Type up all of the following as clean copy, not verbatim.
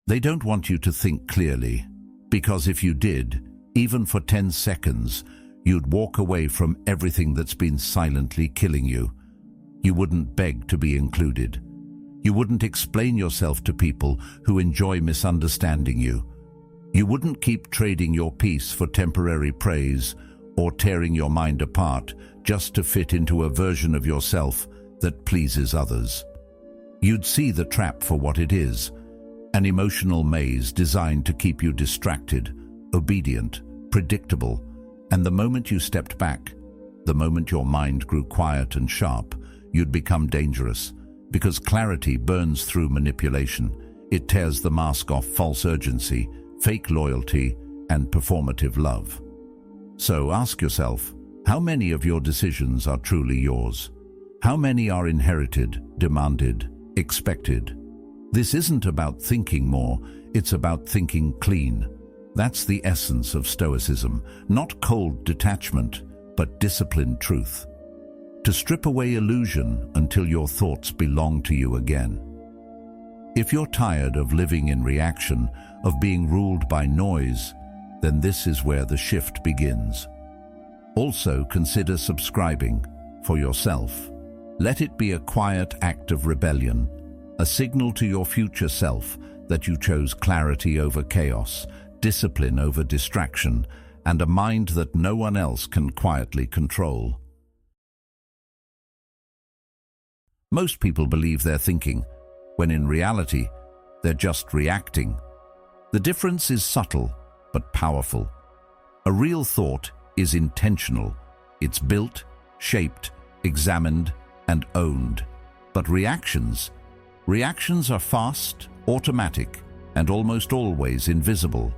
They don't want you to think clearly, because if you did, even for 10 seconds, you'd walk away from everything that's been silently killing you. You wouldn't beg to be included. You wouldn't explain yourself to people who enjoy misunderstanding you. You wouldn't keep trading your peace for temporary praise or tearing your mind apart just to fit into a version of yourself that pleases others. You'd see the trap for what it is, an emotional maze designed to keep you distracted, obedient, predictable, and the moment you stepped back, the moment your mind grew quiet and sharp, you'd become dangerous, because clarity burns through manipulation. It tears the mask off false urgency, fake loyalty, and performative love. So ask yourself, how many of your decisions are truly yours? How many are inherited, demanded, expected? This isn't about thinking more, it's about thinking clean. That's the essence of Stoicism, not cold detachment, but disciplined truth. To strip away illusion until your thoughts belong to you again. If you're tired of living in reaction, of being ruled by noise, then this is where the shift begins. Also consider subscribing for yourself. Let it be a quiet act of rebellion, a signal to your future self that you chose clarity over chaos, discipline over distraction, and a mind that no one else can quietly control. Most people believe they're thinking, when in reality, they're just reacting. The difference is subtle, but powerful. A real thought is intentional. It's built, shaped, examined, and owned. But reactions are fast, automatic, and almost always invisible.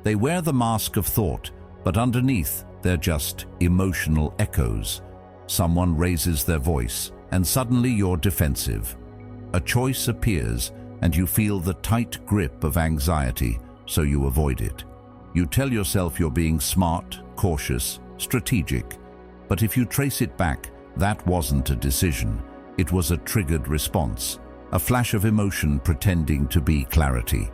They wear the mask of thought, but underneath, they're just emotional echoes. Someone raises their voice, and suddenly you're defensive. A choice appears, and you feel the tight grip of anxiety, so you avoid it. You tell yourself you're being smart, cautious, strategic. But if you trace it back, that wasn't a decision. It was a triggered response, a flash of emotion pretending to be clarity.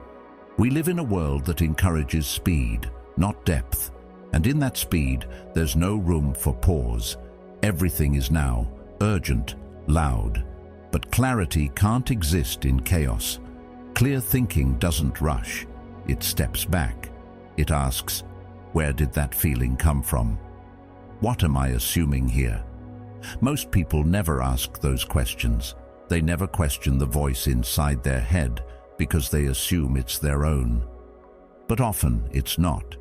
We live in a world that encourages speed, not depth. And in that speed, there's no room for pause. Everything is now urgent, loud. But clarity can't exist in chaos. Clear thinking doesn't rush. It steps back. It asks, where did that feeling come from? What am I assuming here? Most people never ask those questions. They never question the voice inside their head because they assume it's their own. But often it's not.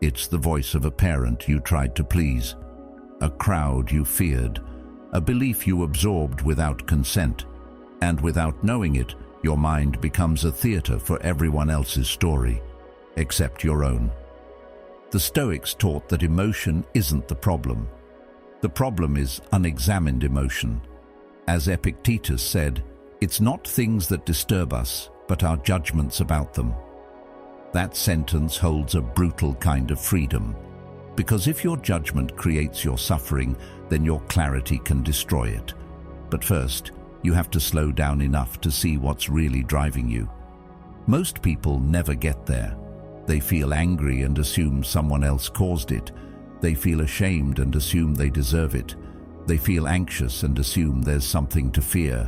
It's the voice of a parent you tried to please, a crowd you feared, a belief you absorbed without consent. And without knowing it, your mind becomes a theater for everyone else's story, except your own. The Stoics taught that emotion isn't the problem. The problem is unexamined emotion. As Epictetus said, it's not things that disturb us, but our judgments about them. That sentence holds a brutal kind of freedom, because if your judgment creates your suffering, then your clarity can destroy it. But first, you have to slow down enough to see what's really driving you. Most people never get there. They feel angry and assume someone else caused it. They feel ashamed and assume they deserve it. They feel anxious and assume there's something to fear.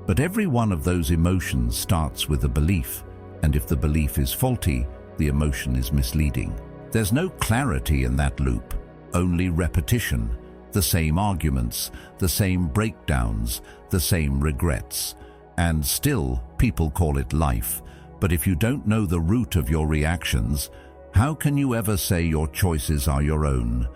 But every one of those emotions starts with a belief, and if the belief is faulty, the emotion is misleading. There's no clarity in that loop, only repetition, the same arguments, the same breakdowns, the same regrets. And still, people call it life. But if you don't know the root of your reactions, how can you ever say your choices are your own?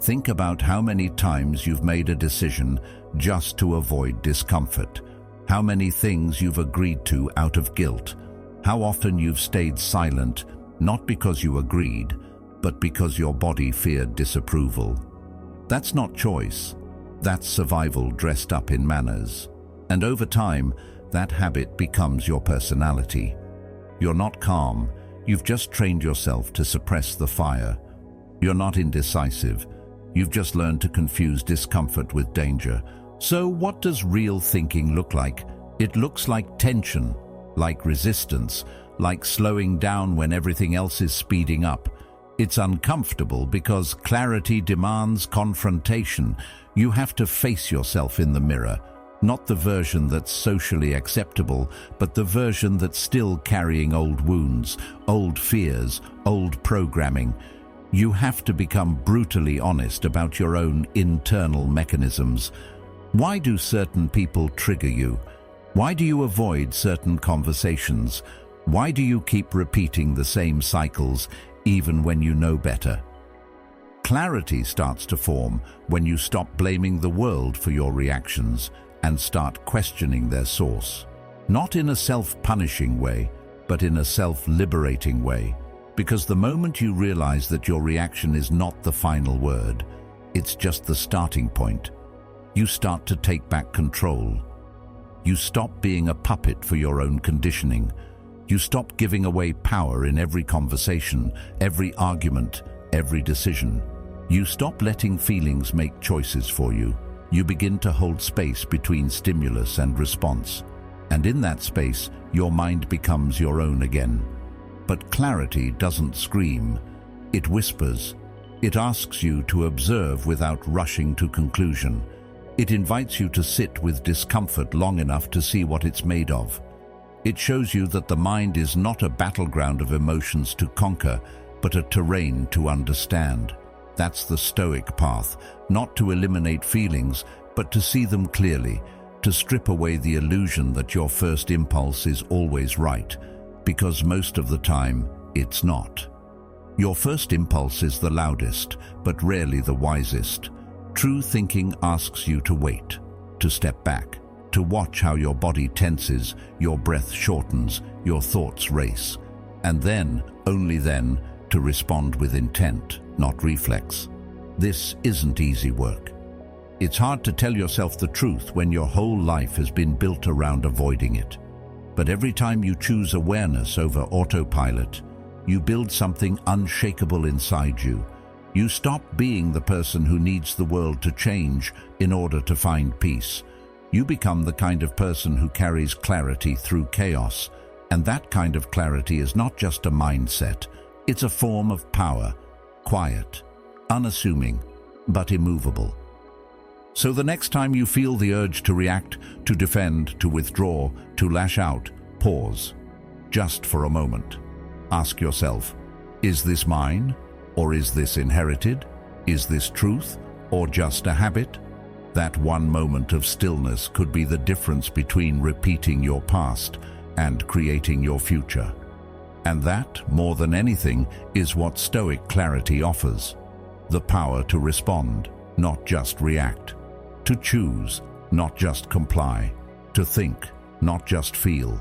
Think about how many times you've made a decision just to avoid discomfort. How many things you've agreed to out of guilt. How often you've stayed silent, not because you agreed, but because your body feared disapproval. That's not choice. That's survival dressed up in manners. And over time, that habit becomes your personality. You're not calm. You've just trained yourself to suppress the fire. You're not indecisive. You've just learned to confuse discomfort with danger. So what does real thinking look like? It looks like tension, like resistance, like slowing down when everything else is speeding up. It's uncomfortable because clarity demands confrontation. You have to face yourself in the mirror, not the version that's socially acceptable, but the version that's still carrying old wounds, old fears, old programming. You have to become brutally honest about your own internal mechanisms. Why do certain people trigger you? Why do you avoid certain conversations? Why do you keep repeating the same cycles even when you know better? Clarity starts to form when you stop blaming the world for your reactions and start questioning their source. Not in a self-punishing way, but in a self-liberating way. Because the moment you realize that your reaction is not the final word, it's just the starting point, you start to take back control. You stop being a puppet for your own conditioning. You stop giving away power in every conversation, every argument, every decision. You stop letting feelings make choices for you. You begin to hold space between stimulus and response. And in that space, your mind becomes your own again. But clarity doesn't scream. It whispers. It asks you to observe without rushing to conclusion. It invites you to sit with discomfort long enough to see what it's made of. It shows you that the mind is not a battleground of emotions to conquer, but a terrain to understand. That's the Stoic path, not to eliminate feelings, but to see them clearly, to strip away the illusion that your first impulse is always right, because most of the time, it's not. Your first impulse is the loudest, but rarely the wisest. True thinking asks you to wait, to step back, to watch how your body tenses, your breath shortens, your thoughts race, and then, only then, to respond with intent, not reflex. This isn't easy work. It's hard to tell yourself the truth when your whole life has been built around avoiding it. But every time you choose awareness over autopilot, you build something unshakable inside you. You stop being the person who needs the world to change in order to find peace. You become the kind of person who carries clarity through chaos. And that kind of clarity is not just a mindset. It's a form of power, quiet, unassuming, but immovable. So the next time you feel the urge to react, to defend, to withdraw, to lash out, pause. Just for a moment. Ask yourself, is this mine? Or is this inherited? Is this truth? Or just a habit? That one moment of stillness could be the difference between repeating your past and creating your future. And that, more than anything, is what Stoic clarity offers. The power to respond, not just react. To choose, not just comply. To think, not just feel.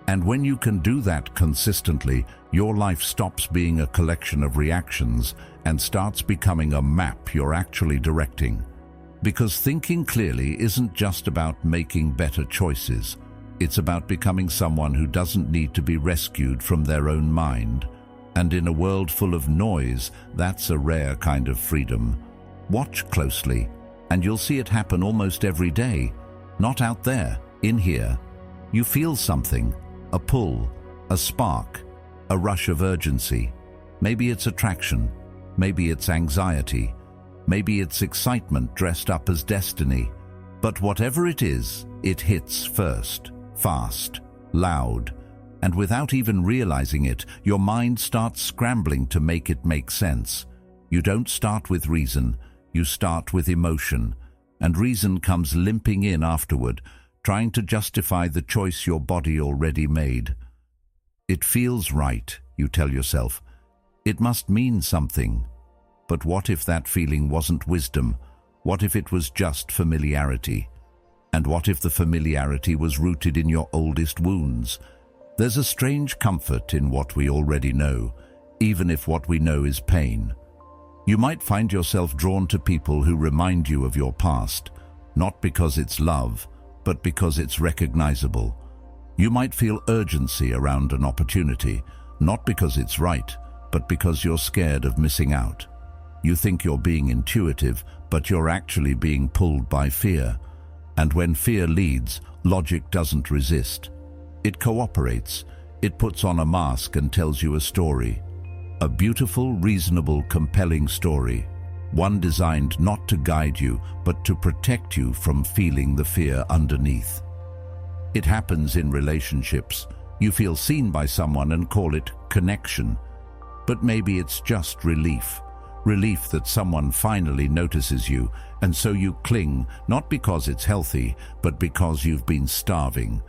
And when you can do that consistently, your life stops being a collection of reactions and starts becoming a map you're actually directing. Because thinking clearly isn't just about making better choices. It's about becoming someone who doesn't need to be rescued from their own mind. And in a world full of noise, that's a rare kind of freedom. Watch closely, and you'll see it happen almost every day. Not out there, in here. You feel something, a pull, a spark, a rush of urgency. Maybe it's attraction, maybe it's anxiety, maybe it's excitement dressed up as destiny. But whatever it is, it hits first, fast, loud, and without even realizing it, your mind starts scrambling to make it make sense. You don't start with reason, you start with emotion, and reason comes limping in afterward, trying to justify the choice your body already made. It feels right, you tell yourself. It must mean something. But what if that feeling wasn't wisdom? What if it was just familiarity? And what if the familiarity was rooted in your oldest wounds? There's a strange comfort in what we already know, even if what we know is pain. You might find yourself drawn to people who remind you of your past, not because it's love, but because it's recognizable. You might feel urgency around an opportunity, not because it's right, but because you're scared of missing out. You think you're being intuitive, but you're actually being pulled by fear. And when fear leads, logic doesn't resist. It cooperates. It puts on a mask and tells you a story. A beautiful, reasonable, compelling story. One designed not to guide you, but to protect you from feeling the fear underneath. It happens in relationships. You feel seen by someone and call it connection. But maybe it's just relief. Relief that someone finally notices you, and so you cling, not because it's healthy, but because you've been starving.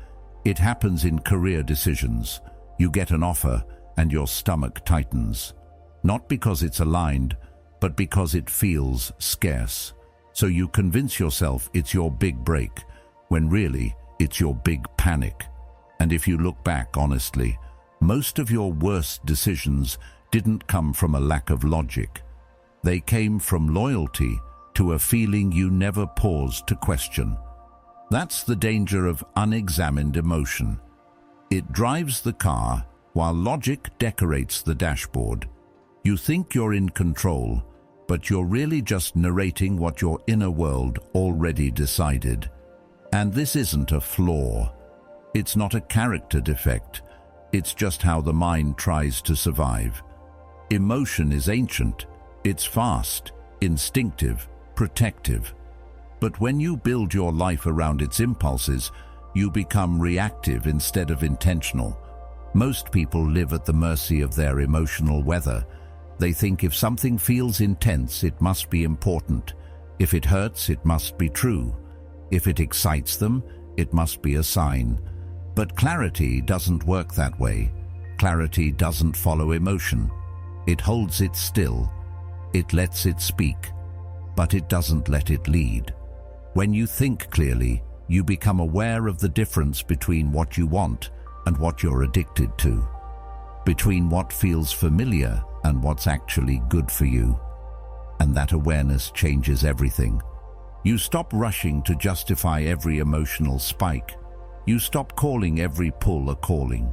It happens in career decisions. You get an offer, and your stomach tightens. Not because it's aligned, but because it feels scarce. So you convince yourself it's your big break, when really it's your big panic. And if you look back honestly, most of your worst decisions didn't come from a lack of logic. They came from loyalty to a feeling you never paused to question. That's the danger of unexamined emotion. It drives the car while logic decorates the dashboard. You think you're in control, but you're really just narrating what your inner world already decided. And this isn't a flaw. It's not a character defect. It's just how the mind tries to survive. Emotion is ancient. It's fast, instinctive, protective. But when you build your life around its impulses, you become reactive instead of intentional. Most people live at the mercy of their emotional weather. They think if something feels intense, it must be important. If it hurts, it must be true. If it excites them, it must be a sign. But clarity doesn't work that way. Clarity doesn't follow emotion. It holds it still. It lets it speak, but it doesn't let it lead. When you think clearly, you become aware of the difference between what you want and what you're addicted to, between what feels familiar and what's actually good for you. And that awareness changes everything. You stop rushing to justify every emotional spike. You stop calling every pull a calling.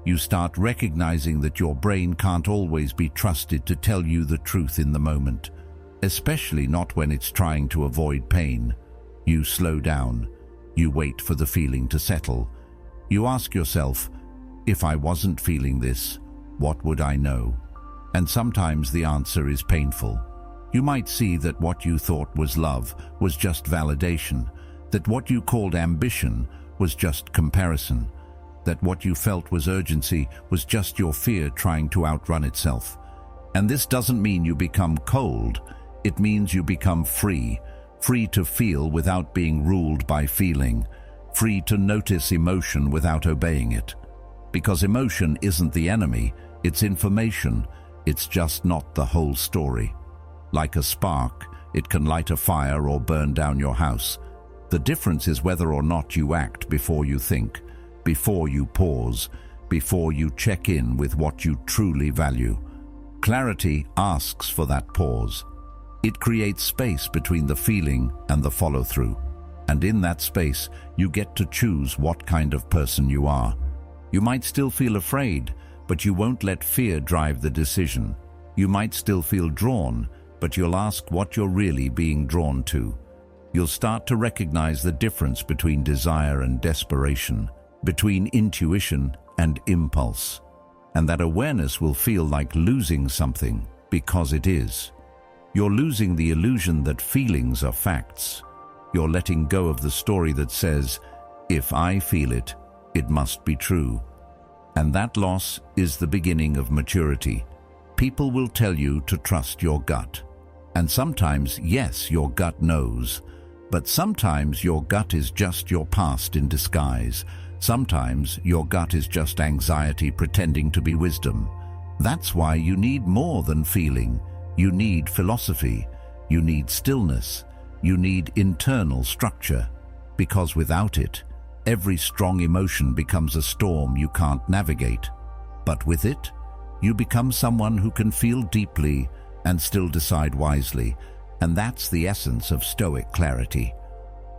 You start recognizing that your brain can't always be trusted to tell you the truth in the moment, especially not when it's trying to avoid pain. You slow down. You wait for the feeling to settle. You ask yourself, if I wasn't feeling this, what would I know? And sometimes the answer is painful. You might see that what you thought was love was just validation, that what you called ambition was just comparison, that what you felt was urgency was just your fear trying to outrun itself. And this doesn't mean you become cold. It means you become free, free to feel without being ruled by feeling, free to notice emotion without obeying it. Because emotion isn't the enemy, it's information. It's just not the whole story. Like a spark, it can light a fire or burn down your house. The difference is whether or not you act before you think, before you pause, before you check in with what you truly value. Clarity asks for that pause. It creates space between the feeling and the follow-through. And in that space, you get to choose what kind of person you are. You might still feel afraid, but you won't let fear drive the decision. You might still feel drawn, but you'll ask what you're really being drawn to. You'll start to recognize the difference between desire and desperation, between intuition and impulse. And that awareness will feel like losing something, because it is. You're losing the illusion that feelings are facts. You're letting go of the story that says, if I feel it, it must be true. And that loss is the beginning of maturity. People will tell you to trust your gut. And sometimes, yes, your gut knows. But sometimes your gut is just your past in disguise. Sometimes your gut is just anxiety pretending to be wisdom. That's why you need more than feeling. You need philosophy. You need stillness. You need internal structure. Because without it, every strong emotion becomes a storm you can't navigate. But with it, you become someone who can feel deeply and still decide wisely. And that's the essence of Stoic clarity.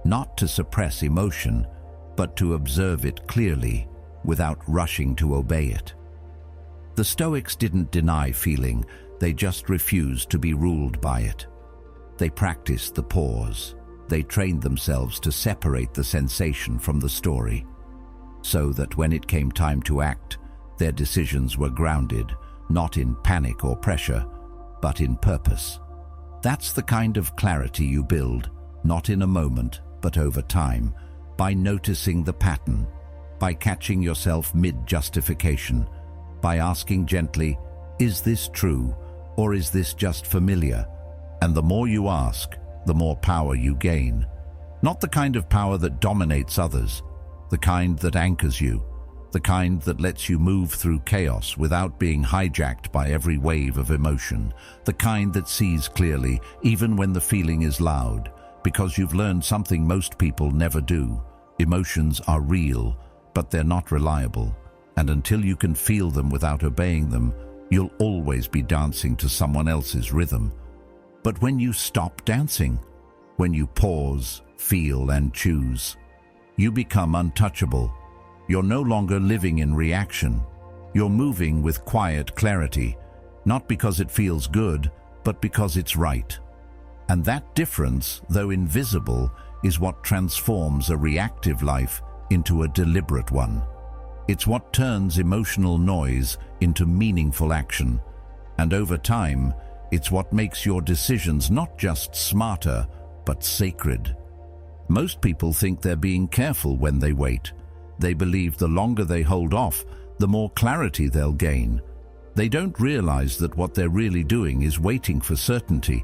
Not to suppress emotion, but to observe it clearly without rushing to obey it. The Stoics didn't deny feeling, they just refused to be ruled by it. They practiced the pause. They trained themselves to separate the sensation from the story, so that when it came time to act, Their decisions were grounded, not in panic or pressure, but in purpose. That's the kind of clarity you build, not in a moment, but over time, by noticing the pattern, by catching yourself mid-justification, by asking gently, is this true, or is this just familiar? And the more you ask, the more power you gain. Not the kind of power that dominates others, the kind that anchors you, the kind that lets you move through chaos without being hijacked by every wave of emotion, the kind that sees clearly even when the feeling is loud, because you've learned something most people never do. Emotions are real, but they're not reliable, and until you can feel them without obeying them, you'll always be dancing to someone else's rhythm. But when you stop dancing, when you pause, feel, and choose, you become untouchable. You're no longer living in reaction. You're moving with quiet clarity, not because it feels good, but because it's right. And that difference, though invisible, is what transforms a reactive life into a deliberate one. It's what turns emotional noise into meaningful action. And over time, it's what makes your decisions not just smarter, but sacred. Most people think they're being careful when they wait. They believe the longer they hold off, the more clarity they'll gain. They don't realize that what they're really doing is waiting for certainty,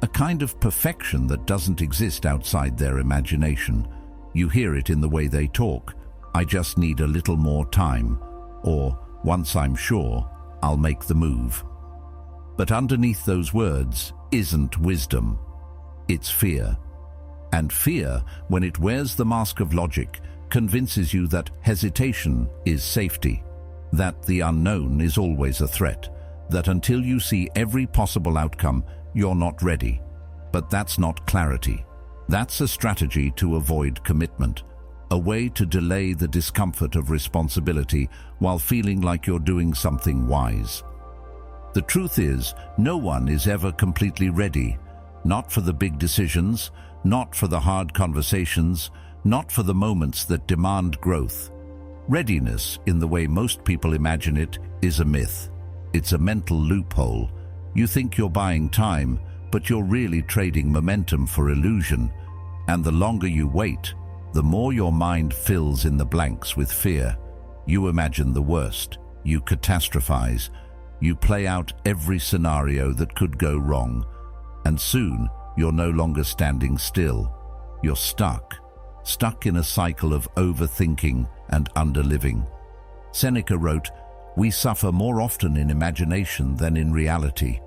a kind of perfection that doesn't exist outside their imagination. You hear it in the way they talk. I just need a little more time, or once I'm sure, I'll make the move. But underneath those words isn't wisdom. It's fear. And fear, when it wears the mask of logic, convinces you that hesitation is safety, that the unknown is always a threat, that until you see every possible outcome, you're not ready. But that's not clarity. That's a strategy to avoid commitment, a way to delay the discomfort of responsibility while feeling like you're doing something wise. The truth is, no one is ever completely ready, not for the big decisions, not for the hard conversations, not for the moments that demand growth. Readiness, in the way most people imagine it, is a myth. It's a mental loophole. You think you're buying time, but you're really trading momentum for illusion. And the longer you wait, the more your mind fills in the blanks with fear. You imagine the worst. You catastrophize. You play out every scenario that could go wrong. And soon, you're no longer standing still. You're stuck in a cycle of overthinking and underliving. Seneca wrote, "We suffer more often in imagination than in reality."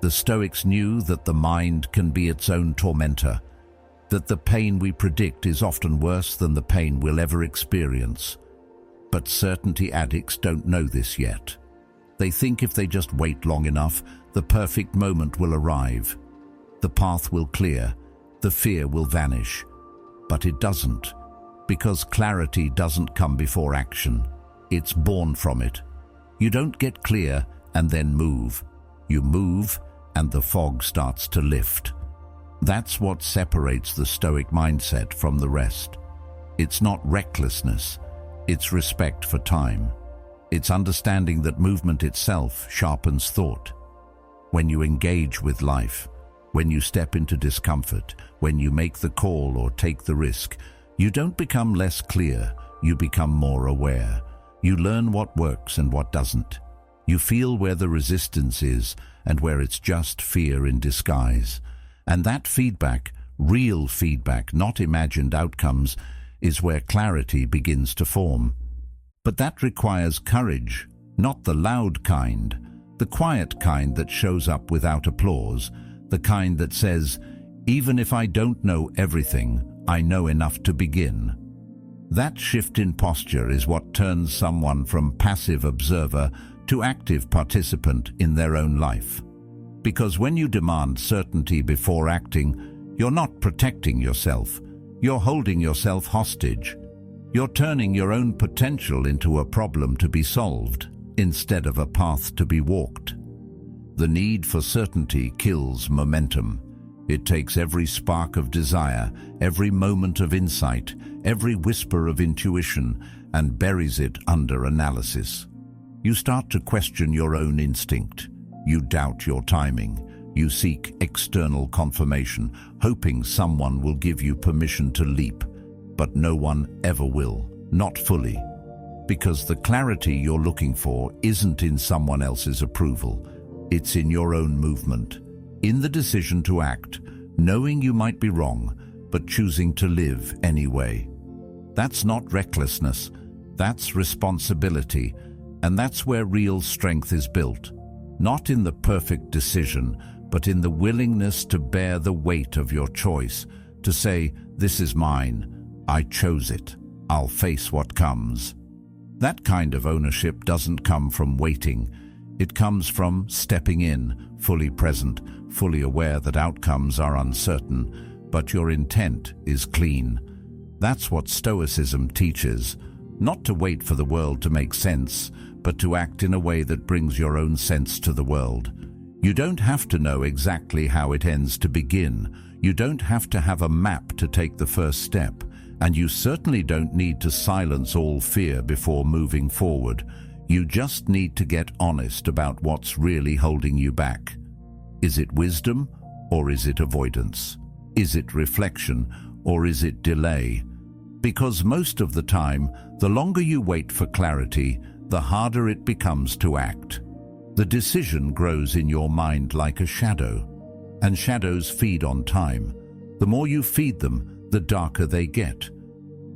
The Stoics knew that the mind can be its own tormentor, that the pain we predict is often worse than the pain we'll ever experience. But certainty addicts don't know this yet. They think if they just wait long enough, the perfect moment will arrive. The path will clear, the fear will vanish. But it doesn't, because clarity doesn't come before action. It's born from it. You don't get clear and then move. You move and the fog starts to lift. That's what separates the Stoic mindset from the rest. It's not recklessness, it's respect for time. It's understanding that movement itself sharpens thought. When you engage with life, when you step into discomfort, when you make the call or take the risk, you don't become less clear, you become more aware. You learn what works and what doesn't. You feel where the resistance is and where it's just fear in disguise. And that feedback, real feedback, not imagined outcomes, is where clarity begins to form. But that requires courage, not the loud kind, the quiet kind that shows up without applause, the kind that says, even if I don't know everything, I know enough to begin. That shift in posture is what turns someone from passive observer to active participant in their own life. Because when you demand certainty before acting, you're not protecting yourself, you're holding yourself hostage. You're turning your own potential into a problem to be solved, instead of a path to be walked. The need for certainty kills momentum. It takes every spark of desire, every moment of insight, every whisper of intuition, and buries it under analysis. You start to question your own instinct. You doubt your timing. You seek external confirmation, hoping someone will give you permission to leap. But no one ever will, not fully. Because the clarity you're looking for isn't in someone else's approval. It's in your own movement, in the decision to act, knowing you might be wrong, but choosing to live anyway. That's not recklessness, that's responsibility, and that's where real strength is built. Not in the perfect decision, but in the willingness to bear the weight of your choice, to say, "This is mine, I chose it, I'll face what comes." That kind of ownership doesn't come from waiting. It comes from stepping in, fully present, fully aware that outcomes are uncertain, but your intent is clean. That's what Stoicism teaches, not to wait for the world to make sense, but to act in a way that brings your own sense to the world. You don't have to know exactly how it ends to begin. You don't have to have a map to take the first step. And you certainly don't need to silence all fear before moving forward. You just need to get honest about what's really holding you back. Is it wisdom or is it avoidance? Is it reflection or is it delay? Because most of the time, the longer you wait for clarity, the harder it becomes to act. The decision grows in your mind like a shadow, and shadows feed on time. The more you feed them, the darker they get.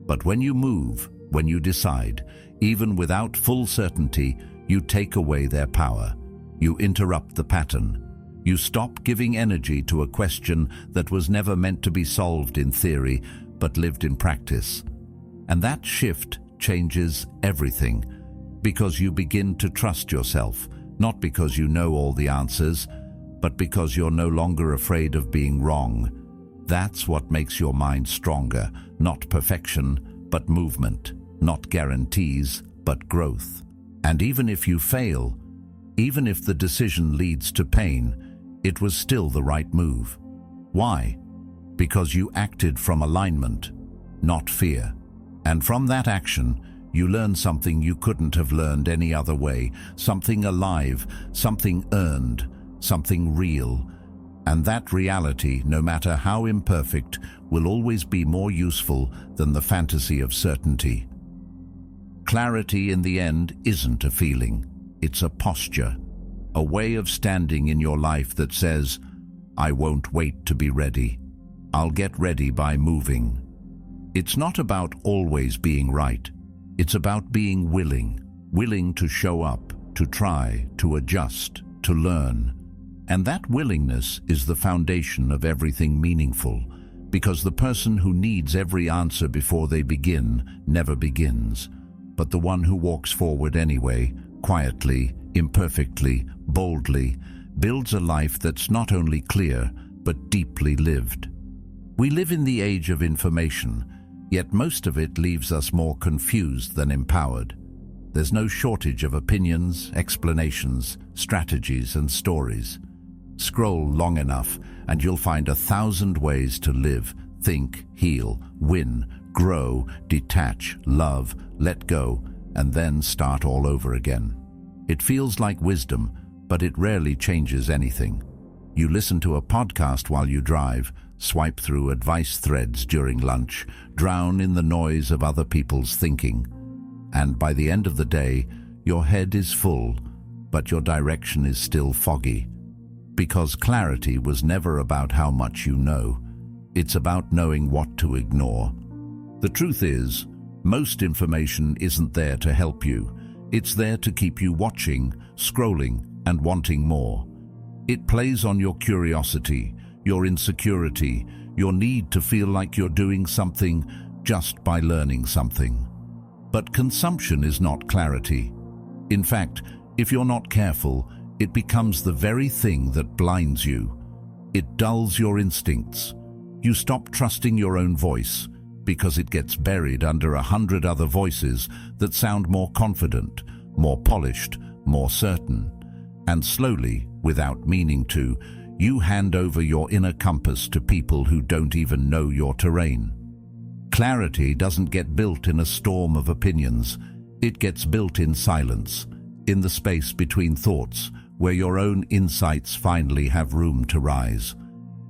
But when you move, when you decide, even without full certainty, you take away their power. You interrupt the pattern. You stop giving energy to a question that was never meant to be solved in theory, but lived in practice. And that shift changes everything, because you begin to trust yourself, not because you know all the answers, but because you're no longer afraid of being wrong. That's what makes your mind stronger, not perfection, but movement, not guarantees, but growth. And even if you fail, even if the decision leads to pain, it was still the right move. Why? Because you acted from alignment, not fear. And from that action, you learn something you couldn't have learned any other way, something alive, something earned, something real. And that reality, no matter how imperfect, will always be more useful than the fantasy of certainty. Clarity in the end isn't a feeling, it's a posture, a way of standing in your life that says, "I won't wait to be ready. I'll get ready by moving." It's not about always being right. It's about being willing to show up, to try, to adjust, to learn. And that willingness is the foundation of everything meaningful, because the person who needs every answer before they begin never begins. But the one who walks forward anyway, quietly, imperfectly, boldly, builds a life that's not only clear, but deeply lived. We live in the age of information, yet most of it leaves us more confused than empowered. There's no shortage of opinions, explanations, strategies, and stories. Scroll long enough, and you'll find 1,000 ways to live, think, heal, win, grow, detach, love, let go, and then start all over again. It feels like wisdom, but it rarely changes anything. You listen to a podcast while you drive, swipe through advice threads during lunch, drown in the noise of other people's thinking. And by the end of the day, your head is full, but your direction is still foggy. Because clarity was never about how much you know. It's about knowing what to ignore. The truth is, most information isn't there to help you. It's there to keep you watching, scrolling, and wanting more. It plays on your curiosity, your insecurity, your need to feel like you're doing something just by learning something. But consumption is not clarity. In fact, if you're not careful, it becomes the very thing that blinds you. It dulls your instincts. You stop trusting your own voice because it gets buried under 100 other voices that sound more confident, more polished, more certain. And slowly, without meaning to, you hand over your inner compass to people who don't even know your terrain. Clarity doesn't get built in a storm of opinions. It gets built in silence, in the space between thoughts, where your own insights finally have room to rise.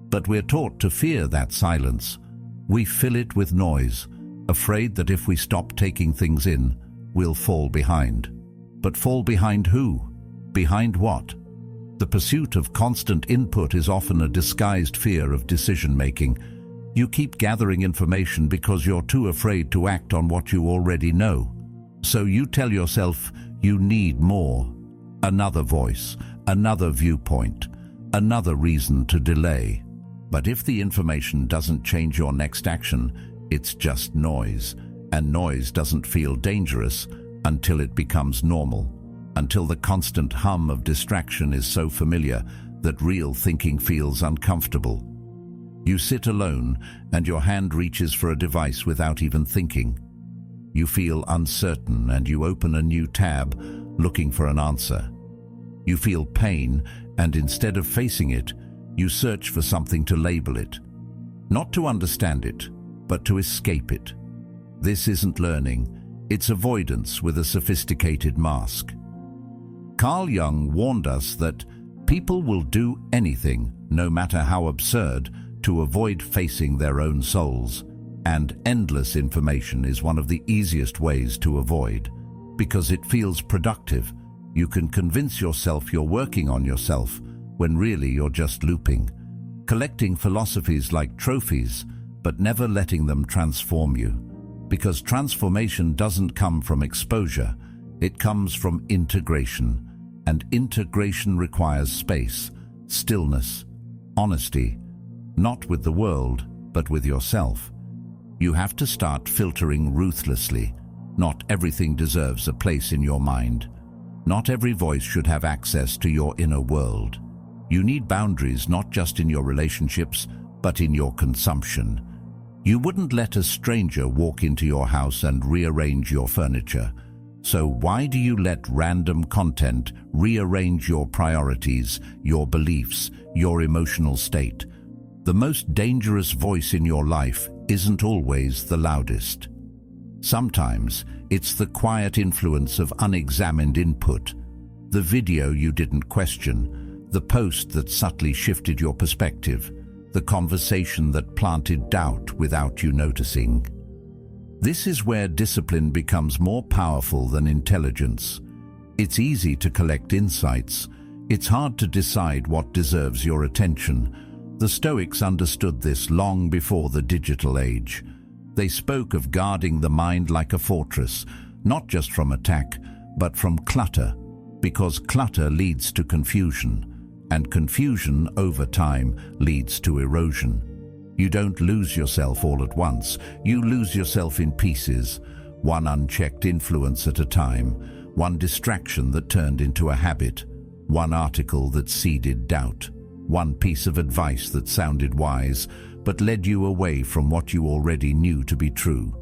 But we're taught to fear that silence. We fill it with noise, afraid that if we stop taking things in, we'll fall behind. But fall behind who? Behind what? The pursuit of constant input is often a disguised fear of decision-making. You keep gathering information because you're too afraid to act on what you already know. So you tell yourself you need more. Another voice, another viewpoint, another reason to delay. But if the information doesn't change your next action, it's just noise. And noise doesn't feel dangerous until it becomes normal, until the constant hum of distraction is so familiar that real thinking feels uncomfortable. You sit alone and your hand reaches for a device without even thinking. You feel uncertain and you open a new tab, looking for an answer. You feel pain, and instead of facing it, you search for something to label it. Not to understand it, but to escape it. This isn't learning, it's avoidance with a sophisticated mask. Carl Jung warned us that people will do anything, no matter how absurd, to avoid facing their own souls. And endless information is one of the easiest ways to avoid, because it feels productive. You can convince yourself you're working on yourself, when really you're just looping, collecting philosophies like trophies, but never letting them transform you. Because transformation doesn't come from exposure, it comes from integration. And integration requires space, stillness, honesty, not with the world, but with yourself. You have to start filtering ruthlessly. Not everything deserves a place in your mind. Not every voice should have access to your inner world. You need boundaries not just in your relationships, but in your consumption. You wouldn't let a stranger walk into your house and rearrange your furniture. So why do you let random content rearrange your priorities, your beliefs, your emotional state? The most dangerous voice in your life isn't always the loudest. Sometimes it's the quiet influence of unexamined input, the video you didn't question, the post that subtly shifted your perspective, the conversation that planted doubt without you noticing. This is where discipline becomes more powerful than intelligence. It's easy to collect insights. It's hard to decide what deserves your attention. The Stoics understood this long before the digital age. They spoke of guarding the mind like a fortress, not just from attack, but from clutter, because clutter leads to confusion, and confusion over time leads to erosion. You don't lose yourself all at once. You lose yourself in pieces, one unchecked influence at a time, one distraction that turned into a habit, one article that seeded doubt, one piece of advice that sounded wise but led you away from what you already knew to be true.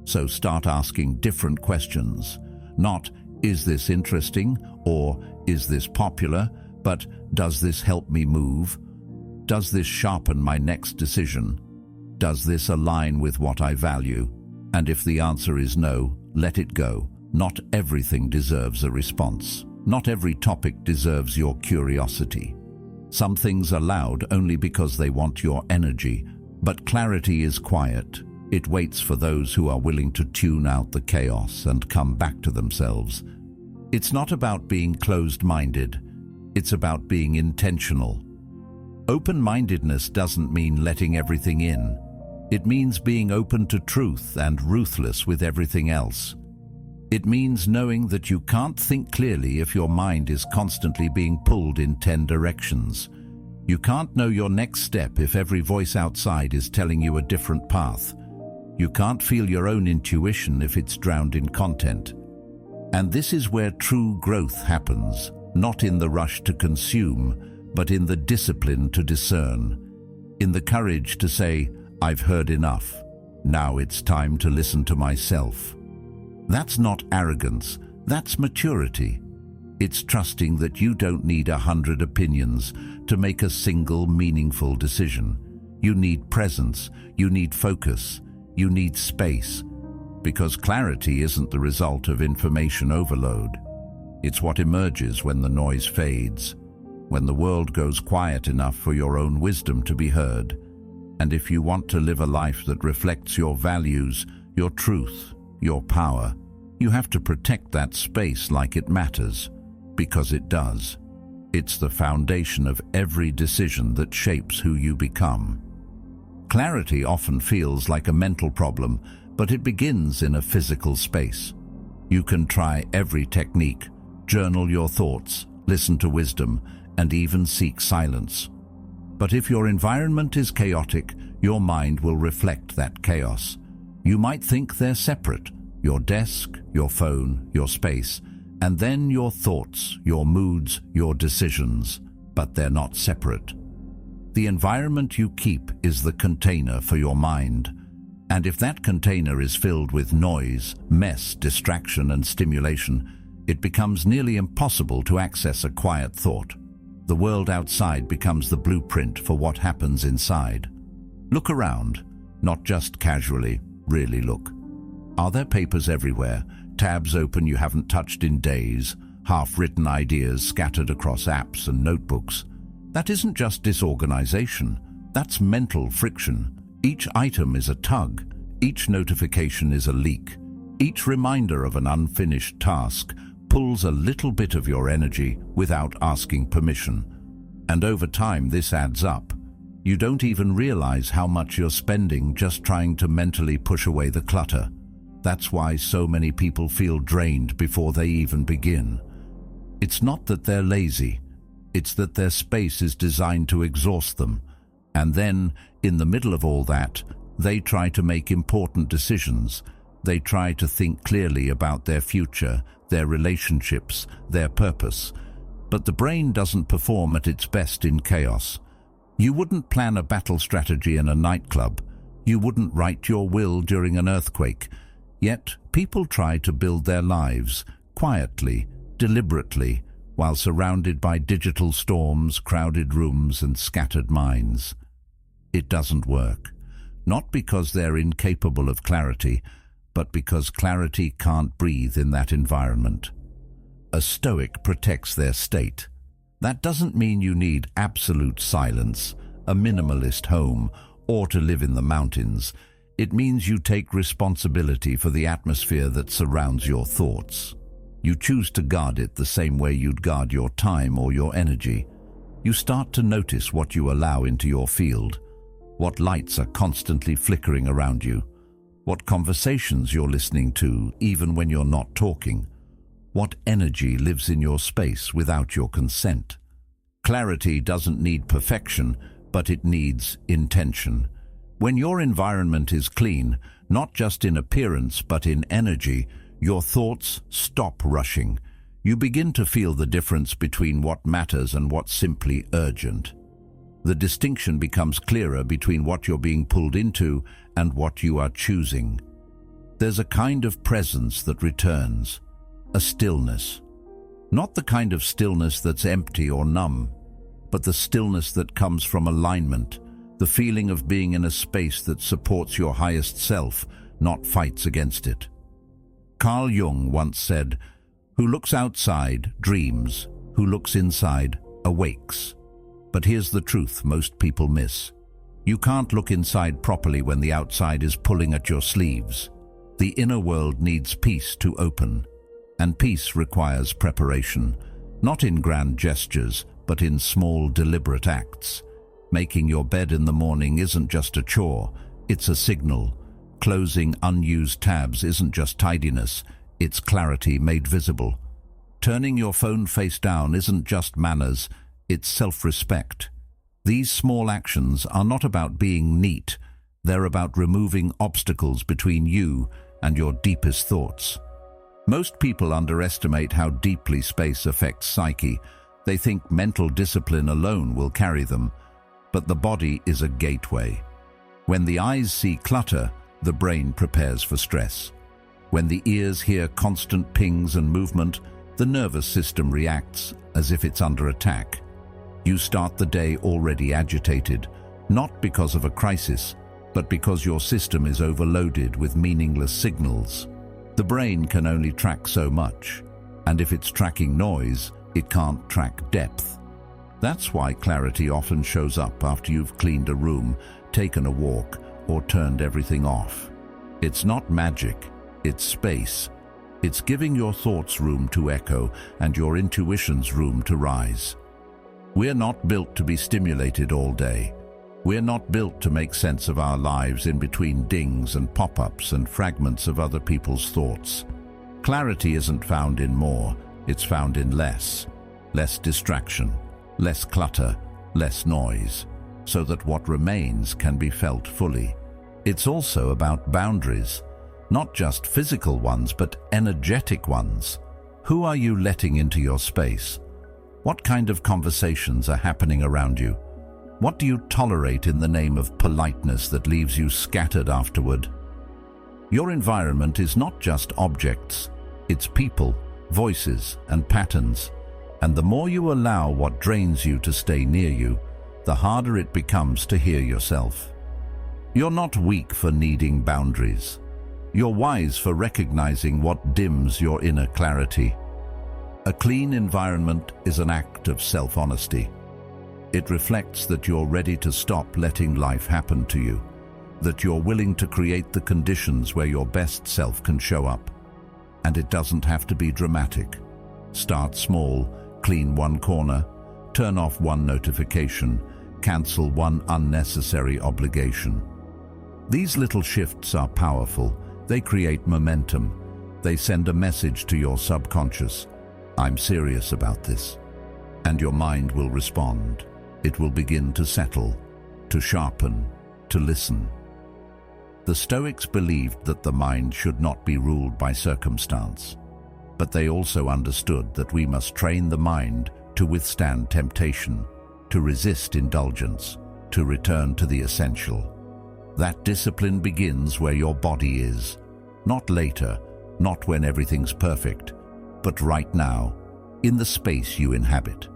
So start asking different questions. Not, is this interesting? Or, is this popular? But, does this help me move? Does this sharpen my next decision? Does this align with what I value? And if the answer is no, let it go. Not everything deserves a response. Not every topic deserves your curiosity. Some things are loud only because they want your energy, but clarity is quiet. It waits for those who are willing to tune out the chaos and come back to themselves. It's not about being closed-minded. It's about being intentional. Open-mindedness doesn't mean letting everything in. It means being open to truth and ruthless with everything else. It means knowing that you can't think clearly if your mind is constantly being pulled in 10 directions. You can't know your next step if every voice outside is telling you a different path. You can't feel your own intuition if it's drowned in content. And this is where true growth happens, not in the rush to consume, but in the discipline to discern, in the courage to say, I've heard enough. Now it's time to listen to myself. That's not arrogance, that's maturity. It's trusting that you don't need 100 opinions to make a single meaningful decision. You need presence, you need focus, you need space, because clarity isn't the result of information overload. It's what emerges when the noise fades, when the world goes quiet enough for your own wisdom to be heard. And if you want to live a life that reflects your values, your truth, your power, you have to protect that space like it matters, because it does. It's the foundation of every decision that shapes who you become. Clarity often feels like a mental problem, but it begins in a physical space. You can try every technique, journal your thoughts, listen to wisdom, and even seek silence. But if your environment is chaotic, your mind will reflect that chaos. You might think they're separate, your desk, your phone, your space, and then your thoughts, your moods, your decisions, but they're not separate. The environment you keep is the container for your mind. And if that container is filled with noise, mess, distraction, and stimulation, it becomes nearly impossible to access a quiet thought. The world outside becomes the blueprint for what happens inside. Look around, not just casually, really look. Are there papers everywhere, tabs open you haven't touched in days, half-written ideas scattered across apps and notebooks? That isn't just disorganization, that's mental friction. Each item is a tug, each notification is a leak, each reminder of an unfinished task pulls a little bit of your energy without asking permission. And over time this adds up. You don't even realize how much you're spending just trying to mentally push away the clutter. That's why so many people feel drained before they even begin. It's not that they're lazy, it's that their space is designed to exhaust them. And then, in the middle of all that, they try to make important decisions. They try to think clearly about their future, their relationships, their purpose. But the brain doesn't perform at its best in chaos. You wouldn't plan a battle strategy in a nightclub. You wouldn't write your will during an earthquake. Yet, people try to build their lives, quietly, deliberately, while surrounded by digital storms, crowded rooms, and scattered minds. It doesn't work. Not because they're incapable of clarity, but because clarity can't breathe in that environment. A Stoic protects their state. That doesn't mean you need absolute silence, a minimalist home, or to live in the mountains. It means you take responsibility for the atmosphere that surrounds your thoughts. You choose to guard it the same way you'd guard your time or your energy. You start to notice what you allow into your field, what lights are constantly flickering around you, what conversations you're listening to even when you're not talking, what energy lives in your space without your consent. Clarity doesn't need perfection, but it needs intention. When your environment is clean, not just in appearance but in energy, your thoughts stop rushing. You begin to feel the difference between what matters and what's simply urgent. The distinction becomes clearer between what you're being pulled into and what you are choosing. There's a kind of presence that returns, a stillness. Not the kind of stillness that's empty or numb, but the stillness that comes from alignment, the feeling of being in a space that supports your highest self, not fights against it. Carl Jung once said, "Who looks outside dreams, who looks inside awakes." But here's the truth most people miss. You can't look inside properly when the outside is pulling at your sleeves. The inner world needs peace to open, and peace requires preparation, not in grand gestures, but in small, deliberate acts. Making your bed in the morning isn't just a chore, it's a signal. Closing unused tabs isn't just tidiness, it's clarity made visible. Turning your phone face down isn't just manners, it's self-respect. These small actions are not about being neat, they're about removing obstacles between you and your deepest thoughts. Most people underestimate how deeply space affects psyche. They think mental discipline alone will carry them, but the body is a gateway. When the eyes see clutter, the brain prepares for stress. When the ears hear constant pings and movement, the nervous system reacts as if it's under attack. You start the day already agitated, not because of a crisis, but because your system is overloaded with meaningless signals. The brain can only track so much. And if it's tracking noise, it can't track depth. That's why clarity often shows up after you've cleaned a room, taken a walk, or turned everything off. It's not magic, it's space. It's giving your thoughts room to echo and your intuitions room to rise. We're not built to be stimulated all day. We're not built to make sense of our lives in between dings and pop-ups and fragments of other people's thoughts. Clarity isn't found in more, it's found in less. Less distraction, less clutter, less noise, so that what remains can be felt fully. It's also about boundaries, not just physical ones, but energetic ones. Who are you letting into your space? What kind of conversations are happening around you? What do you tolerate in the name of politeness that leaves you scattered afterward? Your environment is not just objects, it's people, voices, and patterns. And the more you allow what drains you to stay near you, the harder it becomes to hear yourself. You're not weak for needing boundaries. You're wise for recognizing what dims your inner clarity. A clean environment is an act of self-honesty. It reflects that you're ready to stop letting life happen to you, that you're willing to create the conditions where your best self can show up. And it doesn't have to be dramatic. Start small, clean one corner, turn off one notification, cancel one unnecessary obligation. These little shifts are powerful. They create momentum. They send a message to your subconscious. I'm serious about this. And your mind will respond. It will begin to settle, to sharpen, to listen. The Stoics believed that the mind should not be ruled by circumstance, but they also understood that we must train the mind to withstand temptation, to resist indulgence, to return to the essential. That discipline begins where your body is, not later, not when everything's perfect, but right now, in the space you inhabit.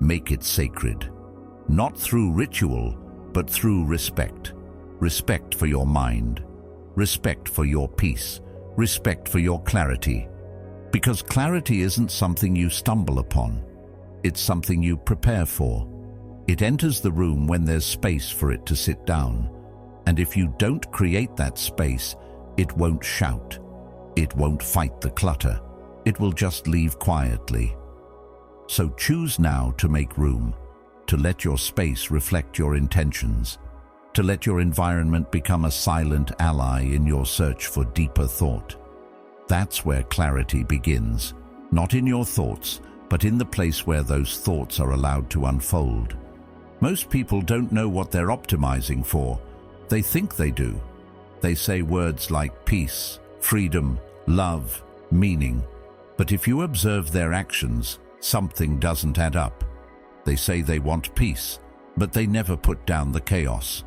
Make it sacred, not through ritual, but through respect. Respect for your mind, respect for your peace, respect for your clarity. Because clarity isn't something you stumble upon, it's something you prepare for. It enters the room when there's space for it to sit down. And if you don't create that space, it won't shout. It won't fight the clutter. It will just leave quietly. So choose now to make room, to let your space reflect your intentions, to let your environment become a silent ally in your search for deeper thought. That's where clarity begins, not in your thoughts, but in the place where those thoughts are allowed to unfold. Most people don't know what they're optimizing for. They think they do. They say words like peace, freedom, love, meaning. But if you observe their actions, something doesn't add up. They say they want peace, but they never put down the chaos.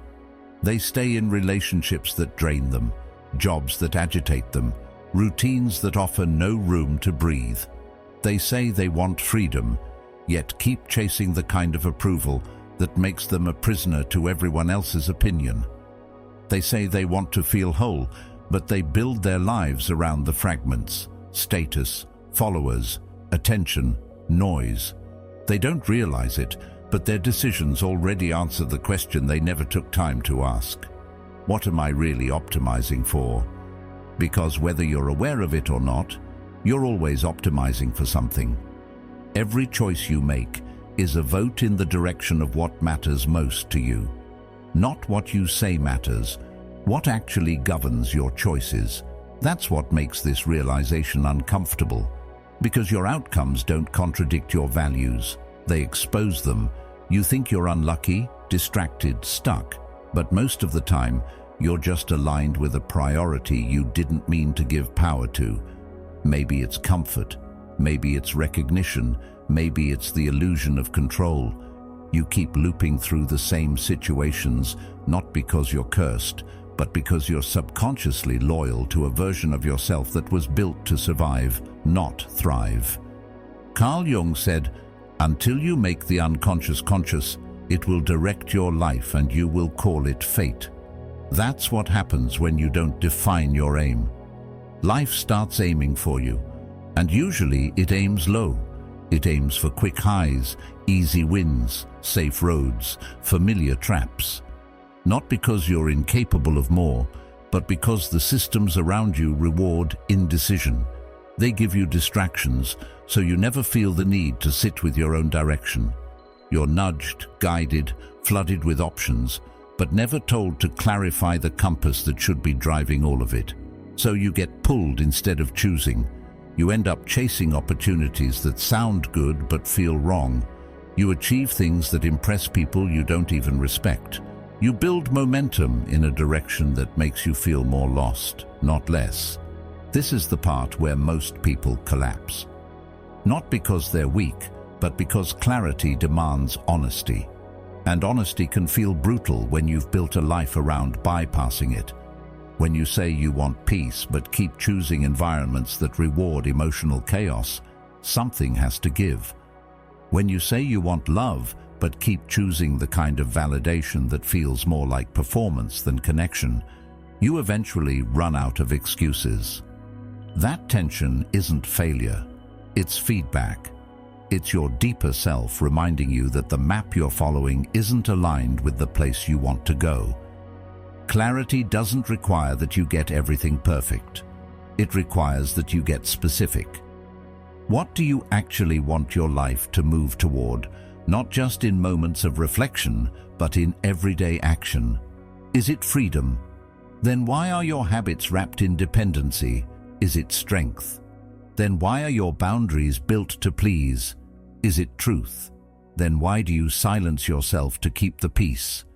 They stay in relationships that drain them, jobs that agitate them, routines that offer no room to breathe. They say they want freedom, yet keep chasing the kind of approval that makes them a prisoner to everyone else's opinion. They say they want to feel whole, but they build their lives around the fragments, status, followers, attention, noise. They don't realize it, but their decisions already answer the question they never took time to ask. What am I really optimizing for? Because whether you're aware of it or not, you're always optimizing for something. Every choice you make is a vote in the direction of what matters most to you. Not what you say matters, what actually governs your choices. That's what makes this realization uncomfortable, because your outcomes don't contradict your values. They expose them. You think you're unlucky, distracted, stuck, but most of the time, you're just aligned with a priority you didn't mean to give power to. Maybe it's comfort, maybe it's recognition, maybe it's the illusion of control. You keep looping through the same situations, not because you're cursed, but because you're subconsciously loyal to a version of yourself that was built to survive, not thrive. Carl Jung said, "Until you make the unconscious conscious, it will direct your life and you will call it fate." That's what happens when you don't define your aim. Life starts aiming for you. And usually it aims low. It aims for quick highs, easy wins, safe roads, familiar traps. Not because you're incapable of more, but because the systems around you reward indecision. They give you distractions, so you never feel the need to sit with your own direction. You're nudged, guided, flooded with options, but never told to clarify the compass that should be driving all of it. So you get pulled instead of choosing. You end up chasing opportunities that sound good but feel wrong. You achieve things that impress people you don't even respect. You build momentum in a direction that makes you feel more lost, not less. This is the part where most people collapse. Not because they're weak, but because clarity demands honesty. And honesty can feel brutal when you've built a life around bypassing it. When you say you want peace but keep choosing environments that reward emotional chaos, something has to give. When you say you want love but keep choosing the kind of validation that feels more like performance than connection, you eventually run out of excuses. That tension isn't failure, it's feedback. It's your deeper self reminding you that the map you're following isn't aligned with the place you want to go. Clarity doesn't require that you get everything perfect. It requires that you get specific. What do you actually want your life to move toward, not just in moments of reflection, but in everyday action? Is it freedom? Then why are your habits wrapped in dependency? Is it strength? Then why are your boundaries built to please? Is it truth? Then why do you silence yourself to keep the peace?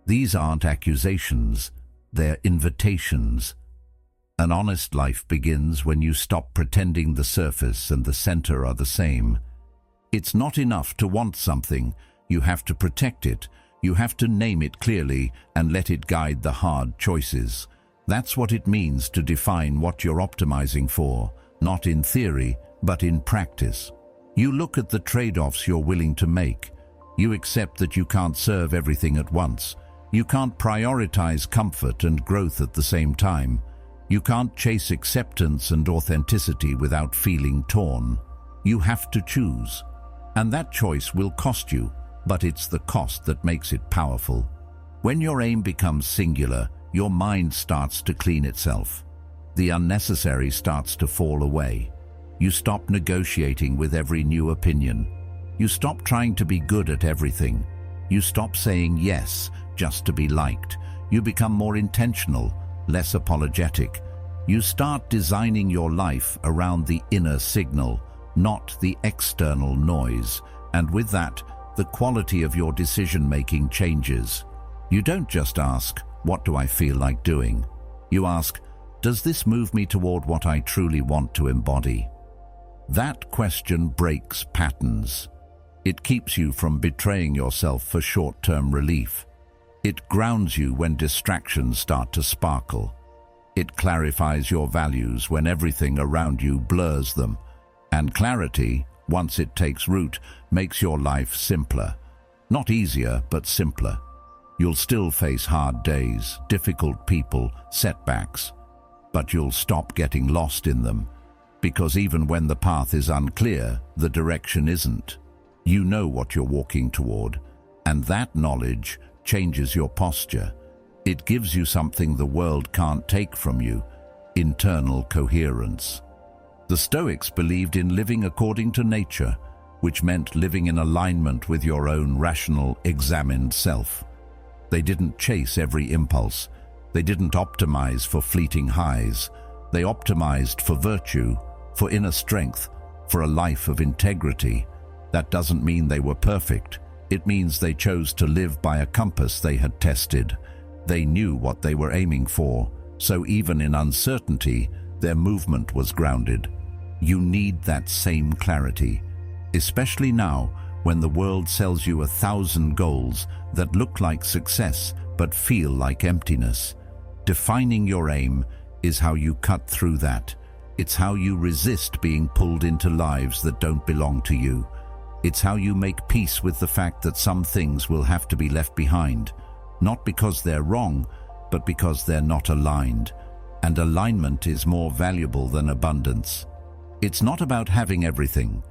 These aren't accusations, they're invitations. An honest life begins when you stop pretending the surface and the center are the same. It's not enough to want something, you have to protect it. You have to name it clearly and let it guide the hard choices. That's what it means to define what you're optimizing for, not in theory, but in practice. You look at the trade-offs you're willing to make. You accept that you can't serve everything at once. You can't prioritize comfort and growth at the same time. You can't chase acceptance and authenticity without feeling torn. You have to choose. And that choice will cost you, but it's the cost that makes it powerful. When your aim becomes singular, your mind starts to clean itself. The unnecessary starts to fall away. You stop negotiating with every new opinion. You stop trying to be good at everything. You stop saying yes just to be liked. You become more intentional, less apologetic. You start designing your life around the inner signal, not the external noise. And with that, the quality of your decision-making changes. You don't just ask, "What do I feel like doing?" You ask, "Does this move me toward what I truly want to embody?" That question breaks patterns. It keeps you from betraying yourself for short-term relief. It grounds you when distractions start to sparkle. It clarifies your values when everything around you blurs them. And clarity, once it takes root, makes your life simpler. Not easier, but simpler. You'll still face hard days, difficult people, setbacks. But you'll stop getting lost in them. Because even when the path is unclear, the direction isn't. You know what you're walking toward, and that knowledge changes your posture. It gives you something the world can't take from you: internal coherence. The Stoics believed in living according to nature, which meant living in alignment with your own rational, examined self. They didn't chase every impulse. They didn't optimize for fleeting highs. They optimized for virtue, for inner strength, for a life of integrity. That doesn't mean they were perfect. It means they chose to live by a compass they had tested. They knew what they were aiming for, so even in uncertainty, their movement was grounded. You need that same clarity, especially now when the world sells you 1,000 goals that look like success but feel like emptiness. Defining your aim is how you cut through that. It's how you resist being pulled into lives that don't belong to you. It's how you make peace with the fact that some things will have to be left behind, not because they're wrong, but because they're not aligned. And alignment is more valuable than abundance. It's not about having everything.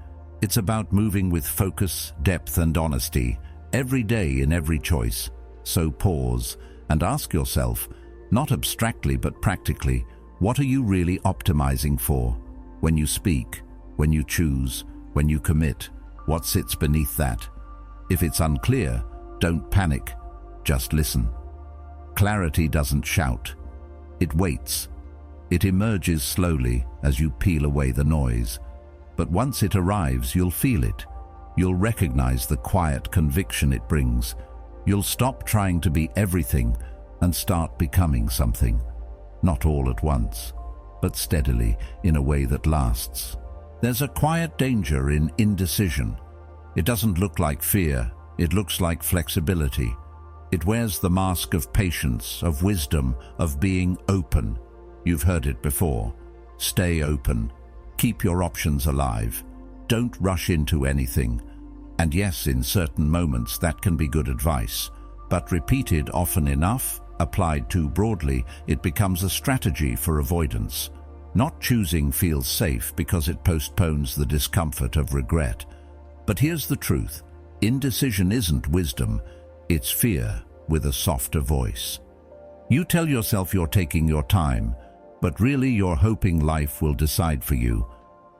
It's about moving with focus, depth, and honesty, every day in every choice. So pause and ask yourself, not abstractly but practically, what are you really optimizing for? When you speak, when you choose, when you commit, what sits beneath that? If it's unclear, don't panic, just listen. Clarity doesn't shout. It waits. It emerges slowly as you peel away the noise. But once it arrives, you'll feel it. You'll recognize the quiet conviction it brings. You'll stop trying to be everything and start becoming something. Not all at once, but steadily, in a way that lasts. There's a quiet danger in indecision. It doesn't look like fear. It looks like flexibility. It wears the mask of patience, of wisdom, of being open. You've heard it before. Stay open. Keep your options alive. Don't rush into anything. And yes, in certain moments that can be good advice. But repeated often enough, applied too broadly, it becomes a strategy for avoidance. Not choosing feels safe because it postpones the discomfort of regret. But here's the truth. Indecision isn't wisdom. It's fear with a softer voice. You tell yourself you're taking your time, but really you're hoping life will decide for you,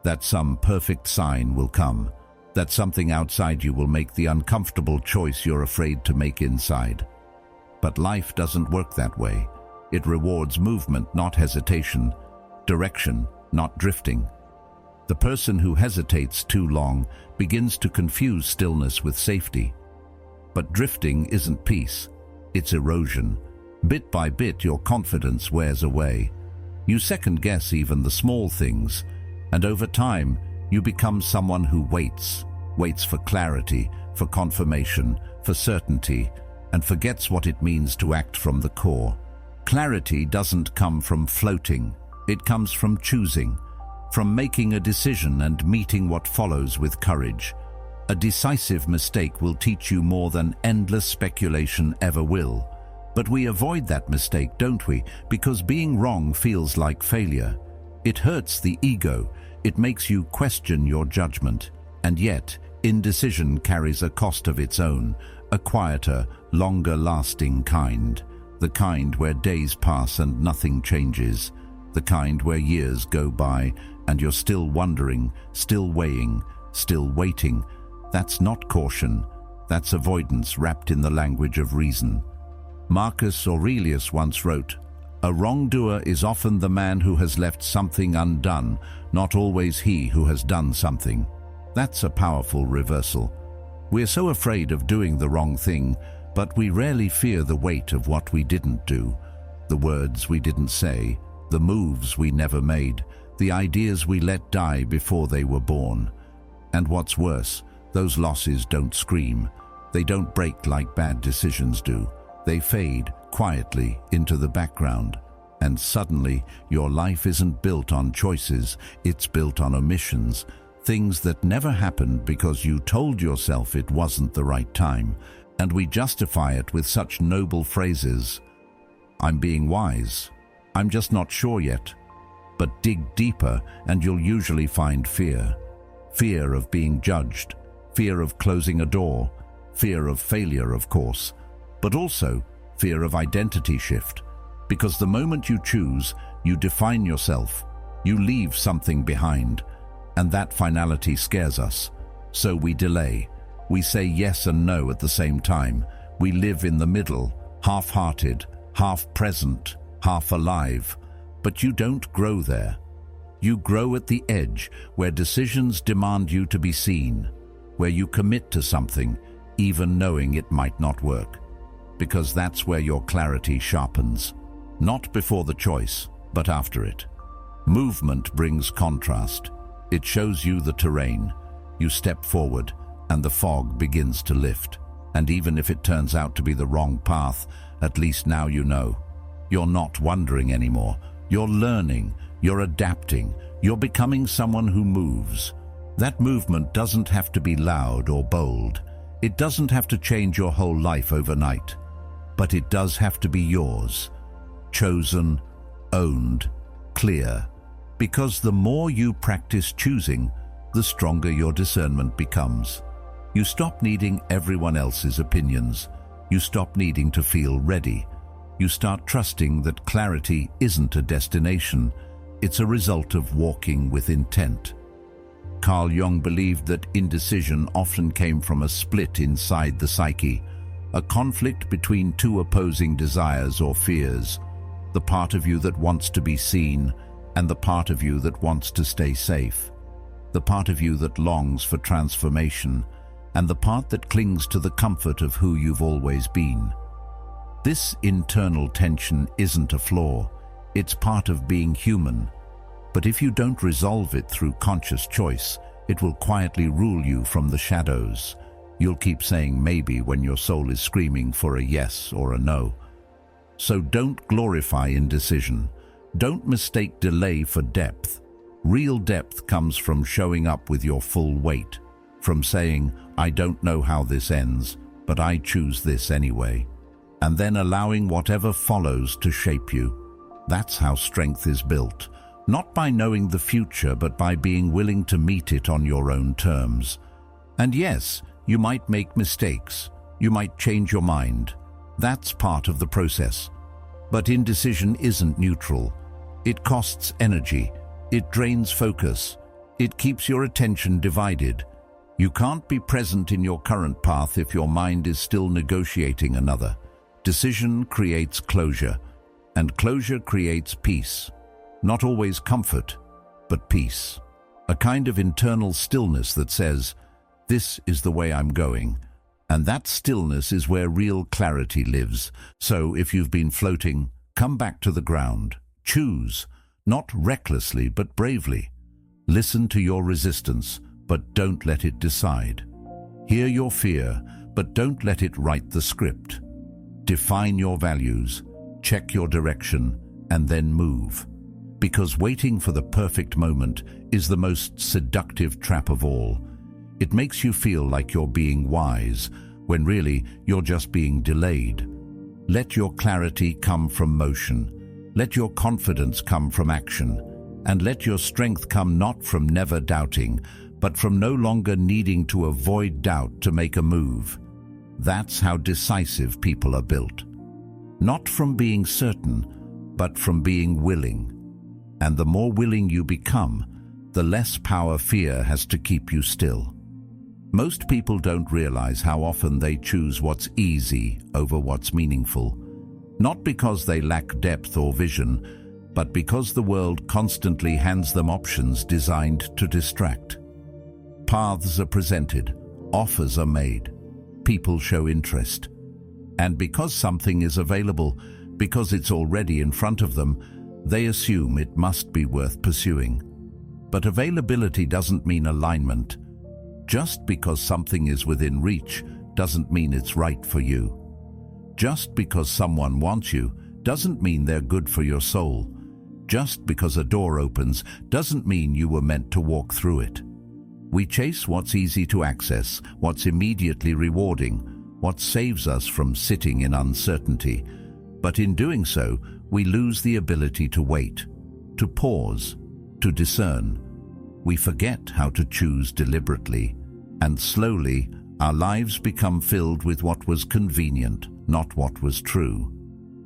that some perfect sign will come, that something outside you will make the uncomfortable choice you're afraid to make inside. But life doesn't work that way. It rewards movement, not hesitation, direction, not drifting. The person who hesitates too long begins to confuse stillness with safety. But drifting isn't peace, it's erosion. Bit by bit, your confidence wears away. You second-guess even the small things, and over time, you become someone who waits for clarity, for confirmation, for certainty, and forgets what it means to act from the core. Clarity doesn't come from floating. It comes from choosing, from making a decision and meeting what follows with courage. A decisive mistake will teach you more than endless speculation ever will. But we avoid that mistake, don't we? Because being wrong feels like failure. It hurts the ego. It makes you question your judgment. And yet, indecision carries a cost of its own, a quieter, longer-lasting kind. The kind where days pass and nothing changes. The kind where years go by and you're still wondering, still weighing, still waiting. That's not caution. That's avoidance wrapped in the language of reason. Marcus Aurelius once wrote, "A wrongdoer is often the man who has left something undone, not always he who has done something." That's a powerful reversal. We're so afraid of doing the wrong thing, but we rarely fear the weight of what we didn't do, the words we didn't say, the moves we never made, the ideas we let die before they were born. And what's worse, those losses don't scream. They don't break like bad decisions do. They fade quietly into the background. And suddenly, your life isn't built on choices, it's built on omissions. Things that never happened because you told yourself it wasn't the right time. And we justify it with such noble phrases. "I'm being wise. I'm just not sure yet." But dig deeper and you'll usually find fear. Fear of being judged. Fear of closing a door. Fear of failure, of course. But also fear of identity shift. Because the moment you choose, you define yourself. You leave something behind. And that finality scares us. So we delay. We say yes and no at the same time. We live in the middle, half-hearted, half-present, half-alive. But you don't grow there. You grow at the edge, where decisions demand you to be seen, where you commit to something, even knowing it might not work. Because that's where your clarity sharpens. Not before the choice, but after it. Movement brings contrast. It shows you the terrain. You step forward, and the fog begins to lift. And even if it turns out to be the wrong path, at least now you know. You're not wondering anymore. You're learning. You're adapting. You're becoming someone who moves. That movement doesn't have to be loud or bold. It doesn't have to change your whole life overnight. But it does have to be yours. Chosen, owned, clear. Because the more you practice choosing, the stronger your discernment becomes. You stop needing everyone else's opinions. You stop needing to feel ready. You start trusting that clarity isn't a destination, it's a result of walking with intent. Carl Jung believed that indecision often came from a split inside the psyche, a conflict between two opposing desires or fears, the part of you that wants to be seen and the part of you that wants to stay safe, the part of you that longs for transformation and the part that clings to the comfort of who you've always been. This internal tension isn't a flaw, it's part of being human. But if you don't resolve it through conscious choice, it will quietly rule you from the shadows. You'll keep saying maybe when your soul is screaming for a yes or a no. So don't glorify indecision. Don't mistake delay for depth. Real depth comes from showing up with your full weight, from saying, I don't know how this ends, but I choose this anyway, and then allowing whatever follows to shape you. That's how strength is built, not by knowing the future, but by being willing to meet it on your own terms. And yes, you might make mistakes, you might change your mind. That's part of the process. But indecision isn't neutral. It costs energy, it drains focus, it keeps your attention divided. You can't be present in your current path if your mind is still negotiating another. Decision creates closure, and closure creates peace. Not always comfort, but peace. A kind of internal stillness that says, this is the way I'm going. And that stillness is where real clarity lives. So if you've been floating, come back to the ground. Choose, not recklessly but bravely. Listen to your resistance, but don't let it decide. Hear your fear, but don't let it write the script. Define your values, check your direction, and then move. Because waiting for the perfect moment is the most seductive trap of all. It makes you feel like you're being wise, when really you're just being delayed. Let your clarity come from motion. Let your confidence come from action. And let your strength come not from never doubting, but from no longer needing to avoid doubt to make a move. That's how decisive people are built. Not from being certain, but from being willing. And the more willing you become, the less power fear has to keep you still. Most people don't realize how often they choose what's easy over what's meaningful. Not because they lack depth or vision, but because the world constantly hands them options designed to distract. Paths are presented, offers are made, people show interest. And because something is available, because it's already in front of them, they assume it must be worth pursuing. But availability doesn't mean alignment. Just because something is within reach doesn't mean it's right for you. Just because someone wants you doesn't mean they're good for your soul. Just because a door opens doesn't mean you were meant to walk through it. We chase what's easy to access, what's immediately rewarding, what saves us from sitting in uncertainty. But in doing so, we lose the ability to wait, to pause, to discern. We forget how to choose deliberately, and slowly our lives become filled with what was convenient, not what was true.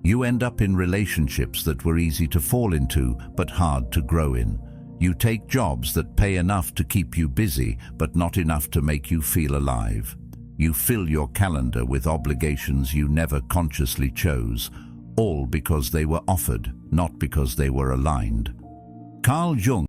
You end up in relationships that were easy to fall into, but hard to grow in. You take jobs that pay enough to keep you busy, but not enough to make you feel alive. You fill your calendar with obligations you never consciously chose, all because they were offered, not because they were aligned. Carl Jung